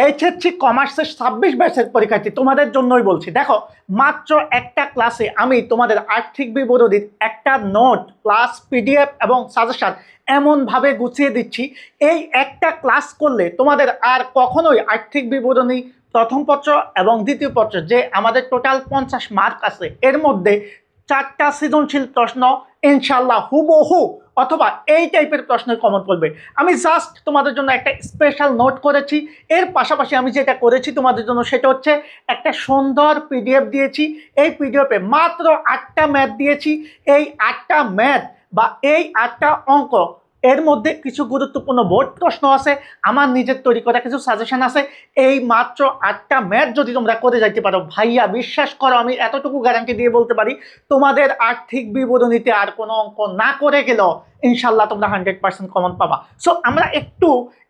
HSC কমার্সের 26 ব্যাচের পরীক্ষার্থী তোমাদের জন্যই বলছি। দেখো, মাত্র একটা ক্লাসে আমি তোমাদের আর্থিক বিবরণীর একটা নোট প্লাস পিডিএফ এবং সাজেশন এমনভাবে গুছিয়ে দিচ্ছি, এই একটা ক্লাস করলে তোমাদের আর কখনোই আর্থিক বিবরণী প্রথম পত্র এবং দ্বিতীয় পত্র, যে আমাদের টোটাল 50 মার্ক আছে, এর মধ্যে 4টা সৃজনশীল প্রশ্ন ইনশাল্লাহ হুবহু অথবা এই টাইপের প্রশ্নের কমন করবে। আমি জাস্ট তোমাদের জন্য একটা স্পেশাল নোট করেছি। এর পাশাপাশি আমি যেটা করেছি তোমাদের জন্য সেটা হচ্ছে একটা সুন্দর পিডিএফ দিয়েছি। এই পিডিএফে মাত্র 8টা ম্যাথ দিয়েছি। এই 8টা ম্যাথ বা এই 8টা অঙ্ক, এর মধ্যে কিছু গুরুত্বপূর্ণ বোর্ড প্রশ্ন আছে, আমার নিজের তৈরি করা কিছু সাজেশন আছে। এই মাত্র 8টা ম্যাথ যদি তোমরা করে যাইতে পারো, ভাইয়া বিশ্বাস করো, আমি এতটুকু গ্যারান্টি দিয়ে বলতে পারি, তোমাদের আর্থিক বিবরণীতে আর কোনো অঙ্ক না করে গেলেও ইনশাল্লাহ তোমরা 100% কমন পাবা। সো আমরা একটু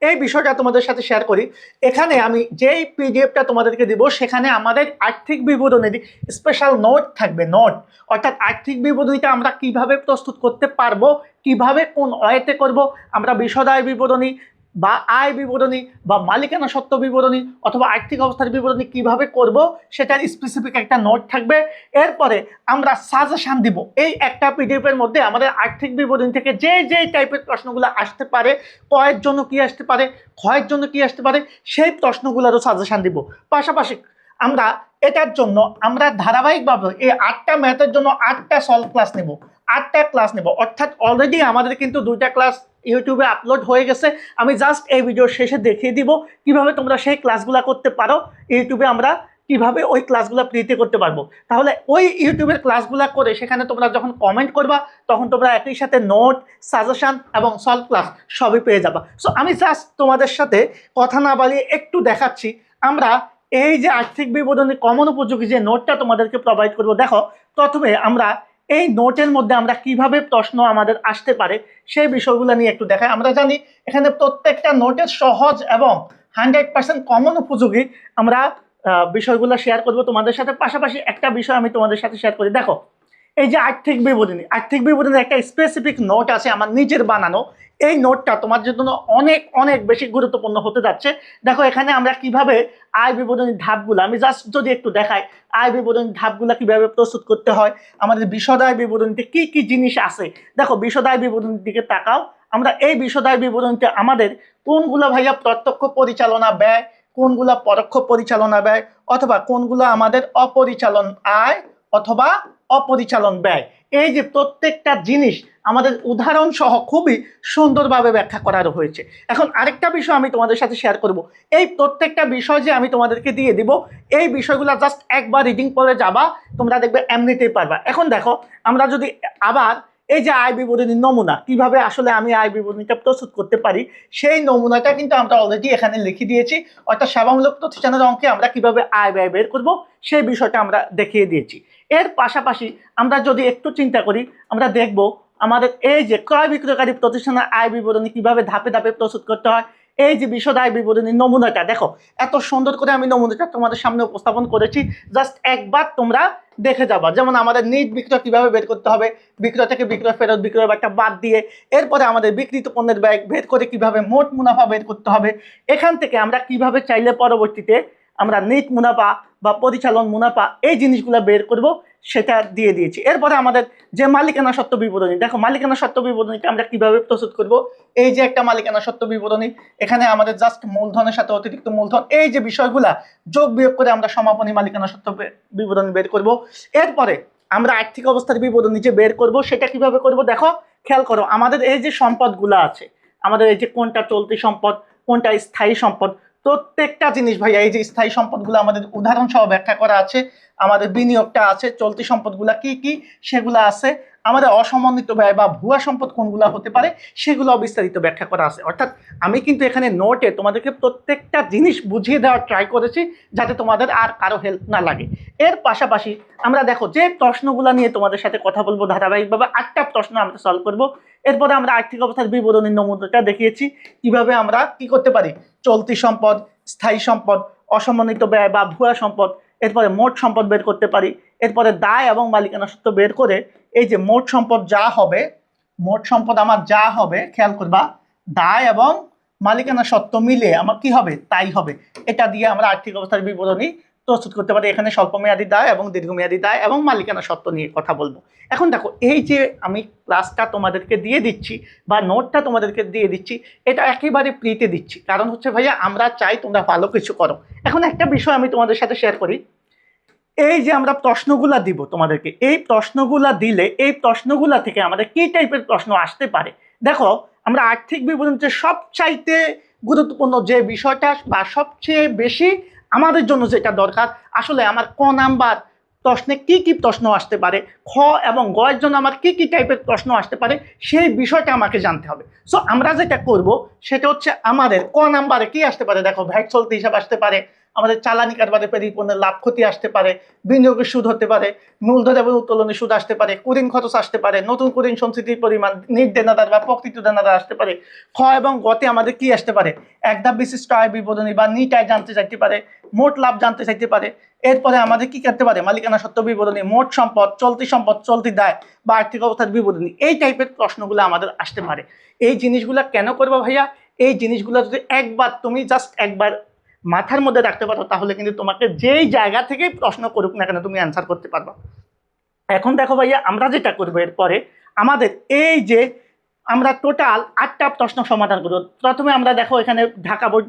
এই বিষয়টা তোমাদের সাথে শেয়ার করি। এখানে আমি যেই পিডিএফটা তোমাদেরকে দিব, সেখানে আমাদের আর্থিক বিবরণীর স্পেশাল নোট থাকবে। নোট অর্থাৎ আর্থিক বিবরণীটা আমরা কিভাবে প্রস্তুত করতে পারবো, কিভাবে কোন ওয়েতে করব, আমরা বিশদ আয় বিবরণী বা আয় বিবরণী বা মালিকানা সত্ত্ব বিবরণী অথবা আর্থিক অবস্থার বিবরণী কিভাবে করব, সেটার স্পেসিফিক একটা নোট থাকবে। এরপরে আমরা সাজেশন দিব। এই একটা পিডিএফ এর মধ্যে আমাদের আর্থিক বিবরণী থেকে যে যে টাইপের প্রশ্নগুলো আসতে পারে, কয়ের জন্য কি আসতে পারে, ক্ষয়ের জন্য কি আসতে পারে, সেই প্রশ্নগুলোরও সাজেশন দিব। পাশাপাশি আমরা এটার জন্য আমরা ধারাবাহিকভাবে এই 8টা ম্যাথের জন্য 8টা সলভ ক্লাস নেব। 8টা ক্লাস নেব, অর্থাৎ অলরেডি আমাদের কিন্তু 2টা ক্লাস ইউটিউবে আপলোড হয়ে গেছে। আমি জাস্ট এই ভিডিওর শেষে দেখিয়ে দিব কিভাবে তোমরা সেই ক্লাসগুলো করতে পারো। ইউটিউবে আমরা কিভাবে ওই ক্লাসগুলো ফ্রিতে করতে পারবো। তাহলে ওই ইউটিউবের ক্লাসগুলো করে সেখানে তোমরা যখন কমেন্ট করবা, তখন তোমরা একই সাথে নোট, সাজেশন এবং সলভ ক্লাস সবই পেয়ে যাবা। সো আমি জাস্ট তোমাদের সাথে কথা না বাড়িয়ে একটু দেখাচ্ছি আমরা এই যে আর্থিক বিবরণী কমন উপযোগী যে নোটটা তোমাদেরকে প্রোভাইড করবো। দেখো, প্রথমে আমরা এই নোটের মধ্যে আমরা কিভাবে প্রশ্ন আমাদের আসতে পারে সেই বিষয়গুলো নিয়ে একটু দেখাই। আমরা জানি এখানে প্রত্যেকটা নোটের সহজ এবং 100% কমন উপযোগী আমরা বিষয়গুলো শেয়ার করব তোমাদের সাথে। পাশাপাশি একটা বিষয় আমি তোমাদের সাথে শেয়ার করি। দেখো, এই যে আর্থিক বিবরণীর একটা স্পেসিফিক নোট আছে আমার নিজের বানানো। এই নোটটা তোমার জন্য অনেক অনেক বেশি গুরুত্বপূর্ণ হতে যাচ্ছে। দেখো, এখানে আমরা কিভাবে আয় বিবরণীর ধাপগুলো, আমি জাস্ট যদি একটু দেখাই, আয় বিবরণীর ধাপগুলো কিভাবে প্রস্তুত করতে হয়, আমাদের বিশদ আয় বিবরণীতে কি কি জিনিস আছে। দেখো, বিশদ আয় বিবরণীর দিকে তাকাও। আমরা এই বিশদ আয় বিবরণীতে আমাদের কোনগুলো ভাইয়া প্রত্যক্ষ পরিচালনা ব্যয়, কোনগুলো পরোক্ষ পরিচালনা ব্যয়, অথবা কোনগুলো আমাদের অপরিচালন আয় অথবা অপরিচালন ব্যয়, এই যে প্রত্যেকটা জিনিস আমাদের উদাহরণ সহ খুবই সুন্দরভাবে ব্যাখ্যা করা হয়েছে। এখন আরেকটা বিষয় আমি তোমাদের সাথে শেয়ার করব। এই প্রত্যেকটা বিষয় যে আমি তোমাদেরকে দিয়ে দিব, এই বিষয়গুলো জাস্ট একবার রিডিং করে যাবা, তোমরা দেখবে এমনিতেই পারবা। এখন দেখো, আমরা যদি আবার এই যে আয় বিবরণীর নমুনা, কিভাবে আসলে আমি আয় বিবরণীটা প্রস্তুত করতে পারি, সেই নমুনাটা কিন্তু আমরা অলরেডি এখানে লিখে দিয়েছি। অর্থাৎ সেবামূলক প্রতিষ্ঠানের অঙ্কে আমরা কিভাবে আয় ব্যয় বের করব, সেই বিষয়টা আমরা দেখিয়ে দিয়েছি। এর পাশাপাশি আমরা যদি একটু চিন্তা করি, আমরা দেখব আমাদের এই যে ক্রয় বিক্রয়কারী প্রতিষ্ঠানের আয় বিবরণী কিভাবে ধাপে ধাপে প্রস্তুত করতে হয়। এই যে বিশদ আয় বিবরণীর নমুনাটা দেখো, এত সুন্দর করে আমি নমুনাটা তোমাদের সামনে উপস্থাপন করেছি, জাস্ট একবার তোমরা দেখে যাবা। যেমন আমাদের নিট বিক্রয় কিভাবে বের করতে হবে, বিক্রয় থেকে বিক্রয় ফেরত, বিক্রয় ব্যয়টা বাদ দিয়ে, এরপরে আমাদের বিক্রিত পণ্যের ব্যয় বের করে কিভাবে মোট মুনাফা বের করতে হবে। এখান থেকে আমরা কিভাবে চাইলে পরবর্তীতে আমরা নেট মুনাফা বা পরিচালন মুনাফা এই জিনিসগুলো বের করব, সেটা দিয়ে দিয়েছি। এরপরে আমাদের যে মালিকানা সত্ত্ব বিবরণী, দেখো মালিকানা সত্ত্ব বিবরণীটা আমরা কিভাবে প্রস্তুত করব। এই যে একটা মালিকানা সত্ত্ব বিবরণী, এখানে আমাদের জাস্ট মূলধনের সাথে অতিরিক্ত মূলধন, এই যে বিষয়গুলা যোগ বিয়োগ করে আমরা সমাপনী মালিকানা সত্ত্ব বিবরণী বের করব। এরপরে আমরা আর্থিক অবস্থার বিবরণী যে বের করব, সেটা কিভাবে করব। দেখো, খেয়াল করো, আমাদের এই যে সম্পদগুলো আছে, আমাদের এই যে কোনটা চলতি সম্পদ, কোনটা স্থায়ী সম্পদ, প্রত্যেকটা জিনিস ভাইয়া এই যে স্থায়ী সম্পদগুলো আমাদের উদাহরণ সহ ব্যাখ্যা করা আছে। আমাদের বিনিয়োগটা আছে, চলতি সম্পদগুলা কি কি সেগুলো আছে, আমাদের অসমন্বিত ব্যয় বা ভুয়া সম্পদ কোনগুলো হতে পারে সেগুলো বিস্তারিত ব্যাখ্যা করা আছে। অর্থাৎ আমি কিন্তু এখানে নোটে তোমাদেরকে প্রত্যেকটা জিনিস বুঝিয়ে দেওয়ার ট্রাই করেছি, যাতে তোমাদের আর কারো হেল্প না লাগে। এর পাশাপাশি আমরা দেখো যে প্রশ্নগুলো নিয়ে তোমাদের সাথে কথা বলবো ধারাবাহিকভাবে, 8টা প্রশ্ন আমরা সলভ করব। এরপরে আমরা আর্থিক অবস্থার বিবরণীর নমুনাটা দেখিয়েছি কিভাবে আমরা কি করতে পারি, চলতি সম্পদ, স্থায়ী সম্পদ, অসমন্বিত ব্যয় বা ভুয়া সম্পদ, এরপরে মোট সম্পদ বের করতে পারি। এরপরে দায় এবং মালিকানা সত্ত্ব বের করে এই যে মোট সম্পদ যা হবে, মোট সম্পদ আমার যা হবে, খেয়াল করবা, দায় এবং মালিকানা সত্ত্ব মিলে আমার কি হবে তাই হবে। এটা দিয়ে আমরা আর্থিক অবস্থার বিবরণী প্রস্তুত করতে পারি। এখানে স্বল্পমেয়াদী দায় এবং দীর্ঘমেয়াদী দায় এবং মালিকানা সত্ত্ব নিয়ে কথা বলবো। এখন দেখো, এই যে আমি ক্লাসটা তোমাদেরকে দিয়ে দিচ্ছি বা নোটটা তোমাদেরকে দিয়ে দিচ্ছি, এটা একেবারে ফ্রিতে দিচ্ছি। কারণ হচ্ছে ভাইয়া আমরা চাই তোমরা ভালো কিছু করো। এখন একটা বিষয় আমি তোমাদের সাথে শেয়ার করি। এই যে আমরা প্রশ্নগুলা দিব তোমাদেরকে, এই প্রশ্নগুলা দিলে এই প্রশ্নগুলা থেকে আমাদের কি টাইপের প্রশ্ন আসতে পারে। দেখো, আমরা আর্থিক বিবরণীতে সবচাইতে গুরুত্বপূর্ণ যে বিষয়টা বা সবচেয়ে বেশি আমাদের জন্য যেটা দরকার, আসলে আমার ক নাম্বার প্রশ্নে কি কি প্রশ্ন আসতে পারে, খ এবং গ এর জন্য আমার কি কি টাইপের প্রশ্ন আসতে পারে, সেই বিষয়টা আমাকে জানতে হবে। সো আমরা যেটা করব সেটা হচ্ছে আমাদের ক নাম্বারে কি আসতে পারে। দেখো, ভ্যাট চলতি হিসাব আসতে পারে, আমাদের চালানি কারবারে পেরি পণ্যের লাভ ক্ষতি আসতে পারে, বিনিয়োগের সুদ হতে পারে, মূলধন এবং উত্তোলনের সুদ আসতে পারে, কুঋণ খরচ আসতে পারে, নতুন কুঋণ সঞ্চিতির পরিমাণ, নির্দেনাদার বা প্রকৃত দেনাদার আসতে পারে। খ এবং গতে আমাদের কি আসতে পারে, এক ধাপ বিশিষ্ট আয় বিবরণী বা নিট আয় জানতে চাইতে পারে, মোট লাভ জানতে চাইতে পারে। এরপরে আমাদের কি করতে পারে, মালিকানা সত্ত্ব বিবরণী, মোট সম্পদ, চলতি দায় বা আর্থিক অবস্থার বিবরণী। এই টাইপের প্রশ্নগুলো আমাদের আসতে পারে। এই জিনিসগুলো কেন করবো ভাইয়া, এই জিনিসগুলো যদি একবার তুমি জাস্ট একবার মাথার মধ্যে রাখতে পারো, তাহলে কিন্তু তোমাকে যেই জায়গা থেকেই প্রশ্ন করুক না কেন তুমি অ্যান্সার করতে পারবা। এখন দেখো ভাইয়া, আমরা যেটা করবো এরপরে, আমাদের এই যে আমরা টোটাল 8টা প্রশ্ন সমাধান করবো। প্রথমে আমরা দেখো এখানে ঢাকা বোর্ড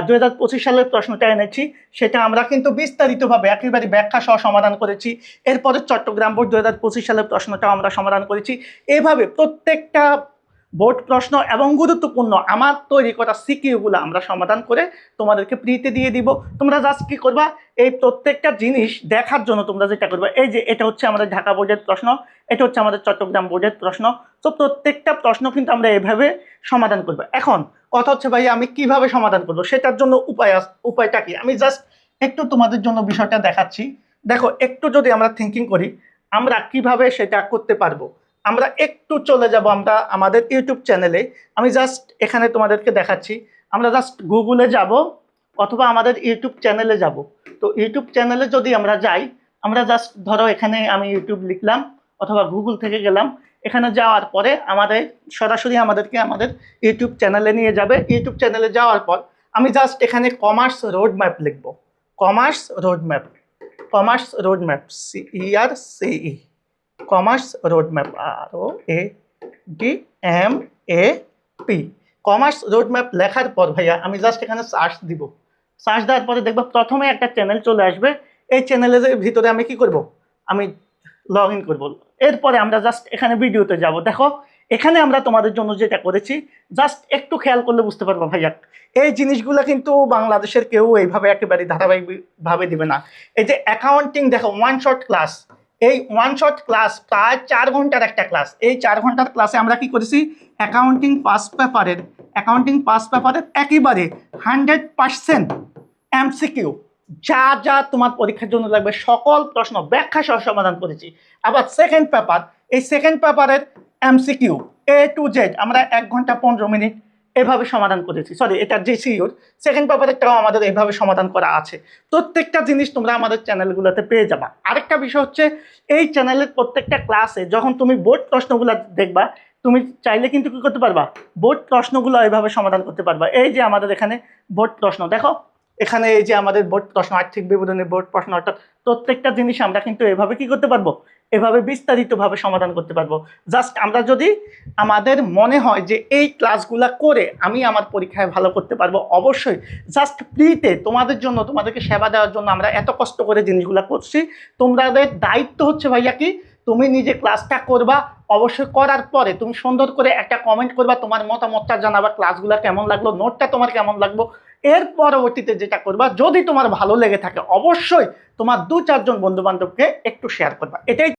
2025 সালের প্রশ্নটা এনেছি, সেটা আমরা কিন্তু বিস্তারিতভাবে একেবারে ব্যাখ্যা সহ সমাধান করেছি। এরপরে চট্টগ্রাম বোর্ড 2025 সালের প্রশ্নটাও আমরা সমাধান করেছি। এভাবে প্রত্যেকটা বোর্ড প্রশ্ন এবং গুরুত্বপূর্ণ আমার তৈরি করা সিকিউগুলো আমরা সমাধান করে তোমাদেরকে ফ্রিতে দিয়ে দিব। তোমরা জাস্ট কি করবা, এই প্রত্যেকটা জিনিস দেখার জন্য তোমরা যেটা করবা, এই যে এটা হচ্ছে আমাদের ঢাকা বোর্ডের প্রশ্ন, এটা হচ্ছে আমাদের চট্টগ্রাম বোর্ডের প্রশ্ন। তো প্রত্যেকটা প্রশ্ন কিন্তু আমরা এভাবে সমাধান করবো। এখন কথা হচ্ছে ভাই, আমি কিভাবে সমাধান করবো, সেটার জন্য উপায়টা কি, আমি জাস্ট একটু তোমাদের জন্য বিষয়টা দেখাচ্ছি। দেখো, একটু যদি আমরা থিঙ্কিং করি, আমরা কিভাবে সেটা করতে পারবো। আমরা একটু চলে যাব আমরা আমাদের ইউটিউব চ্যানেলে। আমি জাস্ট এখানে তোমাদেরকে দেখাচ্ছি। আমরা জাস্ট গুগলে যাব অথবা আমাদের ইউটিউব চ্যানেলে যাব। তো ইউটিউব চ্যানেলে যদি আমরা যাই, আমরা জাস্ট ধরো এখানে আমি ইউটিউব লিখলাম অথবা গুগল থেকে গেলাম, এখানে যাওয়ার পরে আমাদের সরাসরি আমাদেরকে আমাদের ইউটিউব চ্যানেলে নিয়ে যাবে। ইউটিউব চ্যানেলে যাওয়ার পর আমি জাস্ট এখানে কমার্স রোড ম্যাপ লিখবো। Commerce road map, commerce road map, CERCE, commerce road map, ROADMAP। Commerce road map লেখার পর ভাইয়া আমি জাস্ট এখানে সার্চ দিব। সার্চ দেওয়ার পরে দেখবো প্রথমে একটা চ্যানেল চলে আসবে। এই চ্যানেলের ভিতরে আমি কি করব, আমি লগ ইন করবো। এরপরে আমরা জাস্ট এখানে ভিডিওতে যাব। দেখো, এখানে আমরা তোমাদের জন্য যেটা করেছি, জাস্ট একটু খেয়াল করলে বুঝতে পারবো ভাইয়া, এই জিনিসগুলো কিন্তু বাংলাদেশের কেউ এইভাবে একেবারে ধারাবাহিকভাবে দিবে না। এই যে অ্যাকাউন্টিং, দেখো ওয়ান শট ক্লাস, এই ওয়ান শট ক্লাস প্রায় 4 ঘন্টার একটা ক্লাস। এই 4 ঘন্টার ক্লাসে আমরা কি করেছি, অ্যাকাউন্টিং পাস পেপারের একেবারে 100% MCQ, যা যা তোমার পরীক্ষার জন্য লাগবে সকল প্রশ্ন ব্যাখ্যা সহ সমাধান করেছি। আবার সেকেন্ড পেপার, এই সেকেন্ড পেপারের MCQ A to Z আমরা 1 ঘন্টা 15 মিনিট এভাবে সমাধান করেছি। সরি, এটা GCUর সেকেন্ড পেপারেরটাও আমাদের এইভাবে সমাধান করা আছে। প্রত্যেকটা জিনিস তোমরা আমাদের চ্যানেলগুলোতে পেয়ে যাবা। আরেকটা বিষয় হচ্ছে, এই চ্যানেলের প্রত্যেকটা ক্লাসে যখন তুমি বোর্ড প্রশ্নগুলো দেখবা, তুমি চাইলে কিন্তু কি করতে পারবা, বোর্ড প্রশ্নগুলো এইভাবে সমাধান করতে পারবা। এই যে আমাদের এখানে বোর্ড প্রশ্ন, দেখো এখানে এই যে আমাদের বোর্ড প্রশ্ন, আর্থিক বিবরণী বোর্ড প্রশ্ন, অর্থাৎ প্রত্যেকটা জিনিস আমরা কিন্তু এভাবে কি করতে পারবো, এভাবে বিস্তারিতভাবে সমাধান করতে পারবো। জাস্ট আমরা যদি আমাদের মনে হয় যে এই ক্লাসগুলো করে আমি আমার পরীক্ষায় ভালো করতে পারবো, অবশ্যই জাস্ট ফ্রিতে তোমাদের জন্য, তোমাদেরকে সেবা দেওয়ার জন্য আমরা এত কষ্ট করে জিনিসগুলো করছি। তোমাদের দায়িত্ব হচ্ছে ভাইয়া কি, তুমি নিজে ক্লাসটা করবা, অবশ্যই করার পরে তুমি সুন্দর করে একটা কমেন্ট করবা, তোমার মতামতটা জানাবা, ক্লাসগুলো কেমন লাগলো, নোটটা তোমার কেমন লাগলো। এর পরবর্তীতে যেটা করবা, যদি তোমার ভালো লেগে থাকে অবশ্যই তোমার 2-4 জন বন্ধু বান্ধবকে একটু শেয়ার করবা। এটাই